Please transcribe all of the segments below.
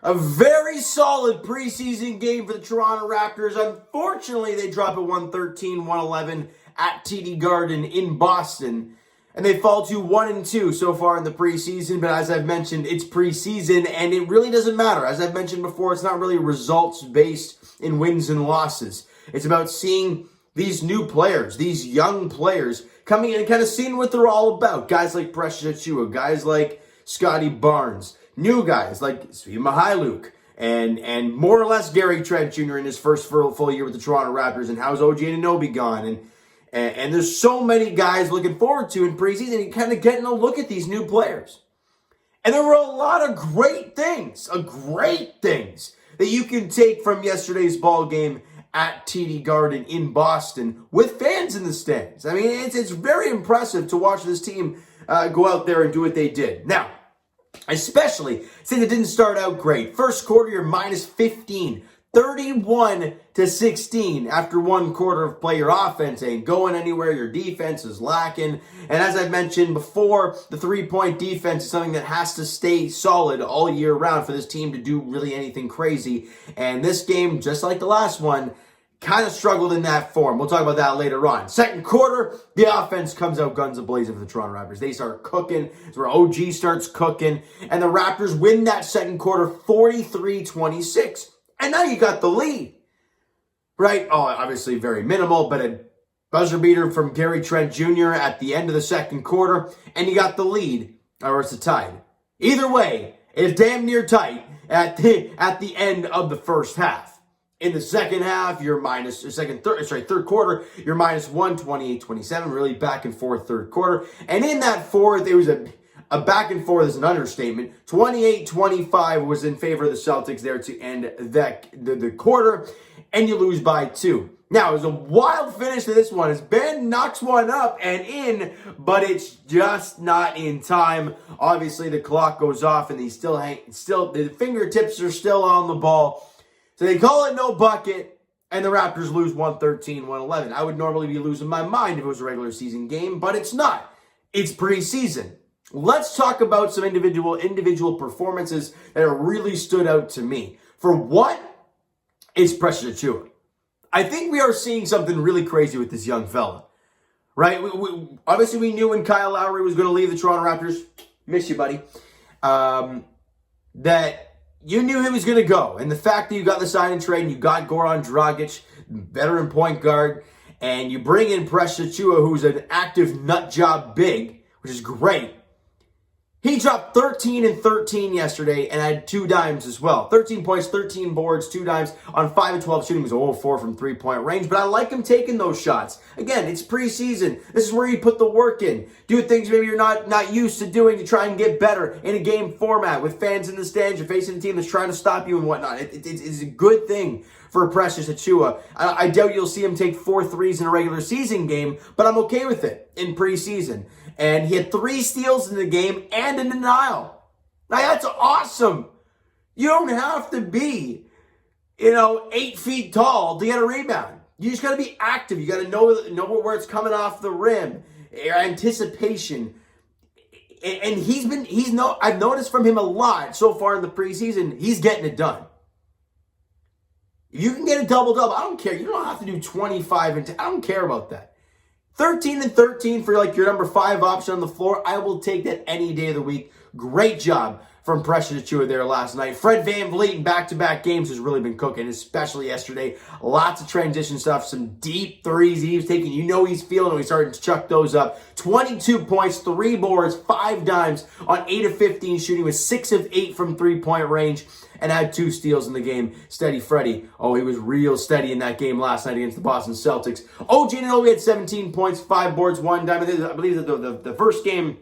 A very solid preseason game for the Toronto Raptors. Unfortunately, they drop a 113-111 at TD Garden in Boston. And they fall to 1-2 so far in the preseason. But as I've mentioned, it's preseason and it really doesn't matter. As I've mentioned before, it's not really results based in wins and losses. It's about seeing these new players, these young players coming in and kind of seeing what they're all about. Guys like Precious Achiuwa, guys like Scottie Barnes. New guys like Svi Mykhailiuk and more or less Gary Trent Jr. in his first full year with the Toronto Raptors, and how's OG Anunoby gone, and there's so many guys looking forward to in preseason and kind of getting a look at these new players. And there were a lot of great things that you can take from yesterday's ball game at TD Garden in Boston with fans in the stands. I mean, it's very impressive to watch this team go out there and do what they did. Now, especially since it didn't start out great. First quarter, you're minus 15, 31-16 after one quarter of play. Your offense ain't going anywhere. Your defense is lacking. And as I've mentioned before, the three-point defense is something that has to stay solid all year round for this team to do really anything crazy. And this game, just like the last one, kind of struggled in that form. We'll talk about that later on. Second quarter, the offense comes out guns a-blazing for the Toronto Raptors. They start cooking. It's where OG starts cooking. And the Raptors win that second quarter 43-26. And now you got the lead. Right? Oh, obviously very minimal, but a buzzer beater from Gary Trent Jr. at the end of the second quarter. And you got the lead, or it's a tie. Either way, it's damn near tight at the end of the first half. In the second half, third quarter, you're minus 128-27, really back and forth third quarter. And in that fourth, it was a back and forth is an understatement. 28-25 was in favor of the Celtics there to end the quarter, and you lose by 2. Now, it was a wild finish to this one as Ben knocks one up and in, but it's just not in time. Obviously, the clock goes off, and the fingertips are still on the ball. So they call it no bucket, and the Raptors lose 113-111. I would normally be losing my mind if it was a regular season game, but it's not. It's preseason. Let's talk about some individual performances that have really stood out to me. For what? It's Precious Achiuwa. I think we are seeing something really crazy with this young fella, right? Obviously, we knew when Kyle Lowry was going to leave the Toronto Raptors, miss you, buddy, that you knew he was going to go. And the fact that you got the sign and trade and you got Goran Dragic, veteran point guard, and you bring in Precious Achiuwa, who's an active nut job big, which is great. He dropped 13 and 13 yesterday and had 2 dimes as well. 13 points, 13 boards, 2 dimes on 5 of 12 shooting. He was 0-4 from three-point range, but I like him taking those shots. Again, it's preseason. This is where you put the work in. Do things maybe you're not used to doing to try and get better in a game format with fans in the stands. You're facing a team that's trying to stop you and whatnot. It's a good thing for Precious Achiuwa. I doubt you'll see him take 4 threes in a regular season game, but I'm okay with it in preseason. And he had 3 steals in the game and a denial. Now, that's awesome. You don't have to be, 8 feet tall to get a rebound. You just got to be active. You got to know where it's coming off the rim. Anticipation. And I've noticed from him a lot so far in the preseason, he's getting it done. If you can get a double-double, I don't care. You don't have to do 25 and 10. I don't care about that. 13 and 13 for your number 5 option on the floor. I will take that any day of the week. Great job from Precious Achiuwa there last night. Fred VanVleet in back-to-back games has really been cooking, especially yesterday. Lots of transition stuff, some deep threes he was taking. He's feeling them. He's starting to chuck those up. 22 points, 3 boards, 5 dimes on 8 of 15 shooting with 6 of 8 from three-point range. And had 2 steals in the game. Steady Freddy. Oh, he was real steady in that game last night against the Boston Celtics. OG Anunoby had 17 points, 5 boards, 1 dime. I believe that the first game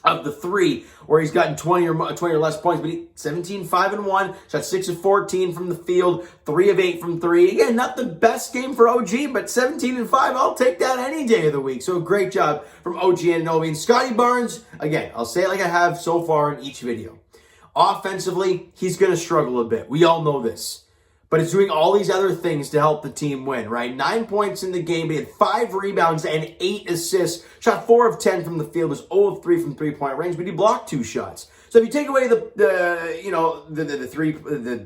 of the 3 where he's gotten 20 or less points, but 17, 5 and 1, shot 6 of 14 from the field, 3 of 8 from 3. Again, not the best game for OG, but 17 and 5, I'll take that any day of the week. So great job from OG Anunoby. And Scottie Barnes, again, I'll say it like I have so far in each video. Offensively, he's going to struggle a bit. We all know this. But it's doing all these other things to help the team win, right? 9 points in the game. He had 5 rebounds and 8 assists. Shot 4 of 10 from the field. Was 0 of 3 from three-point range, but he blocked 2 shots. So if you take away the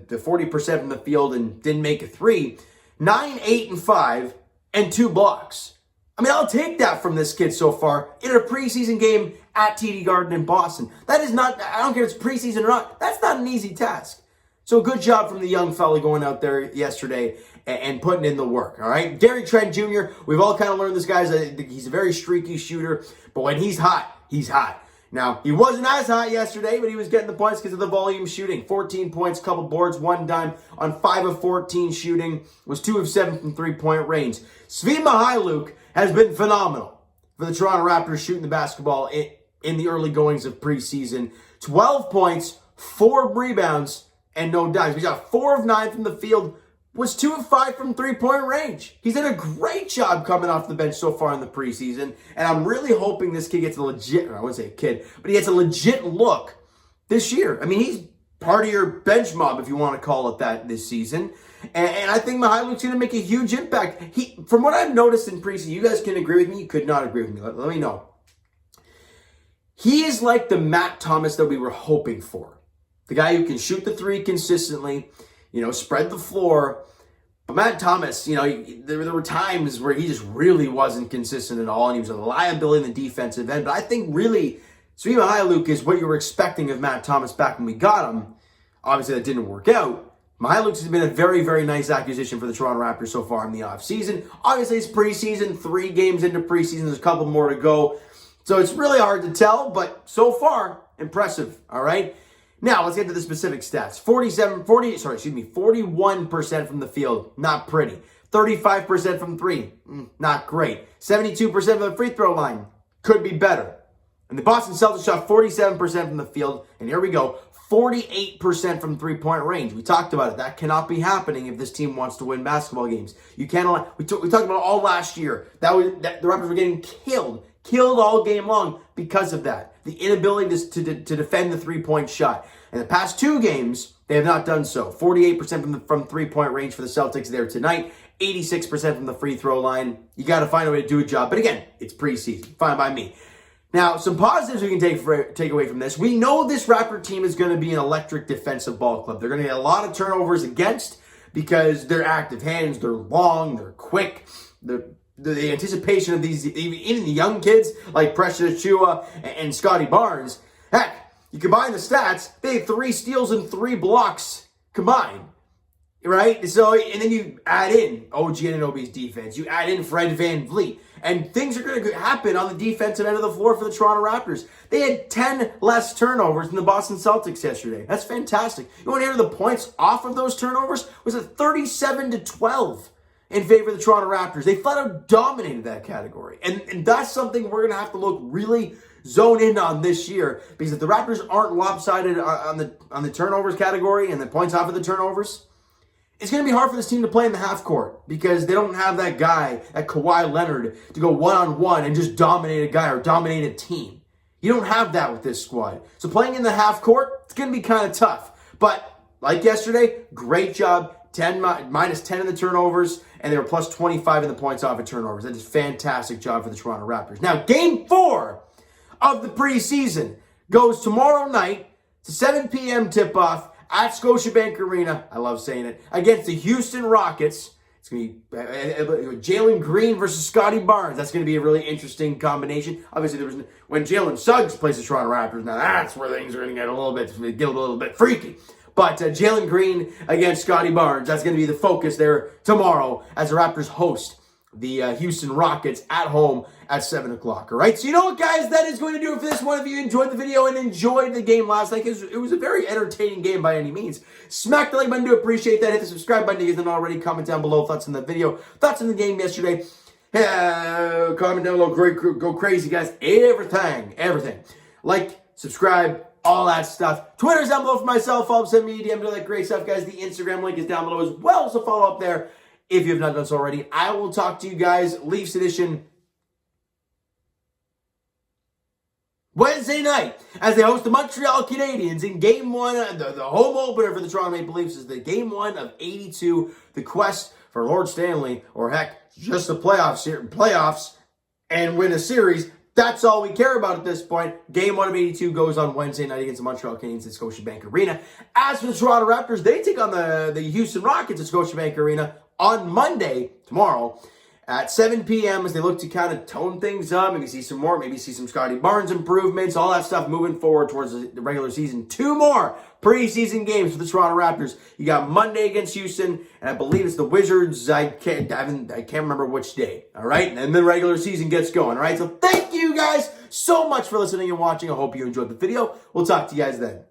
40% from the field and didn't make a three, 9, 8, and 5, and 2 blocks. I mean, I'll take that from this kid so far in a preseason game at TD Garden in Boston. That is not, I don't care if it's preseason or not, that's not an easy task. So good job from the young fella going out there yesterday and putting in the work, all right? Gary Trent Jr., we've all kind of learned this guy's he's a very streaky shooter, but when he's hot, he's hot. Now, he wasn't as hot yesterday, but he was getting the points because of the volume shooting. 14 points, couple boards, 1 dime on 5 of 14 shooting. Was 2 of 7 from three-point range. Svi Mykhailiuk has been phenomenal for the Toronto Raptors shooting the basketball in the early goings of preseason. 12 points, 4 rebounds, and no dimes. He got 4 of 9 from the field, was 2 of 5 from three-point range. He's done a great job coming off the bench so far in the preseason, and I'm really hoping this kid gets a legit, I wouldn't say a kid, but he gets a legit look this year. I mean, he's part of your bench mob, if you want to call it that, this season. And I think Mykhailiuk's going to make a huge impact. From what I've noticed in preseason, you guys can agree with me, you could not agree with me. Let me know. He is like the Matt Thomas that we were hoping for. The guy who can shoot the three consistently, spread the floor. But Matt Thomas, there were times where he just really wasn't consistent at all, and he was a liability in the defensive end. But I think really, Svi Mykhailiuk is what you were expecting of Matt Thomas back when we got him. Obviously, that didn't work out. Mykhailiuk has been a very, very nice acquisition for the Toronto Raptors so far in the offseason. Obviously, it's preseason, 3 games into preseason. There's a couple more to go. So it's really hard to tell, but so far, impressive, all right? Now, let's get to the specific stats. 41% from the field, not pretty. 35% from 3, not great. 72% from the free throw line, could be better. And the Boston Celtics shot 47% from the field, and here we go, 48% from three-point range. We talked about it. That cannot be happening if this team wants to win basketball games. You cannot. We talked about it all last year. The Raptors were getting killed all game long because of that. The inability to defend the three-point shot. In the past 2 games, they have not done so. 48% from three-point range for the Celtics there tonight. 86% from the free throw line. You got to find a way to do a job. But again, it's preseason. Fine by me. Now, some positives we can take away from this. We know this Raptor team is going to be an electric defensive ball club. They're going to get a lot of turnovers against because they're active hands, they're long, they're quick. The anticipation of these, even the young kids like Precious Achiuwa and Scottie Barnes, heck, you combine the stats, they had 3 steals and 3 blocks combined. Right? So, and then you add in OG Anunoby's defense. You add in Fred VanVleet. And things are going to happen on the defensive end of the floor for the Toronto Raptors. They had 10 less turnovers than the Boston Celtics yesterday. That's fantastic. You want to hear the points off of those turnovers? Was it 37-12 in favor of the Toronto Raptors? They flat out dominated that category. And that's something we're going to have to look really zone in on this year, because if the Raptors aren't lopsided on the turnovers category and the points off of the turnovers, it's going to be hard for this team to play in the half court because they don't have that guy, that Kawhi Leonard, to go one-on-one and just dominate a guy or dominate a team. You don't have that with this squad. So playing in the half court, it's going to be kind of tough. But like yesterday, great job. Minus 10 in the turnovers, and they were plus 25 in the points off of turnovers. That is fantastic job for the Toronto Raptors. Now, Game 4 of the preseason goes tomorrow night. It's a 7 p.m. tip-off at Scotiabank Arena, I love saying it, against the Houston Rockets. It's going to be Jaylen Green versus Scottie Barnes. That's going to be a really interesting combination. Obviously, when Jalen Suggs plays the Toronto Raptors, now that's where things are going to get a little bit freaky. But Jaylen Green against Scottie Barnes, that's going to be the focus there tomorrow as the Raptors host the Houston Rockets at home at 7 o'clock. All right, so you know what, guys? That is going to do it for this one. If you enjoyed the video and enjoyed the game last night, it was a very entertaining game by any means. Smack the like button to appreciate that. Hit the subscribe button if you haven't already. Comment down below thoughts on the video, thoughts on the game yesterday. Comment down below. Go crazy, guys. Everything. Like, subscribe, all that stuff. Twitter's down below for myself. Follow, send me a DM, do that great stuff, guys. The Instagram link is down below as well, so follow up there if you have not done so already. I will talk to you guys Leafs edition Wednesday night as they host the Montreal Canadiens in Game 1. The home opener for the Toronto Maple Leafs is the Game 1 of 82. The quest for Lord Stanley, or heck, just the playoffs and win a series. That's all we care about at this point. Game 1 of 82 goes on Wednesday night against the Montreal Canadiens at Scotiabank Arena. As for the Toronto Raptors, they take on the Houston Rockets at Scotiabank Arena on Monday, tomorrow, at 7 p.m. as they look to kind of tone things up, maybe see some more, maybe see some Scottie Barnes improvements, all that stuff moving forward towards the regular season. 2 more preseason games for the Toronto Raptors. You got Monday against Houston, and I believe it's the Wizards. I can't remember which day. All right, and then the regular season gets going. All right, so thank you guys so much for listening and watching. I hope you enjoyed the video. We'll talk to you guys then.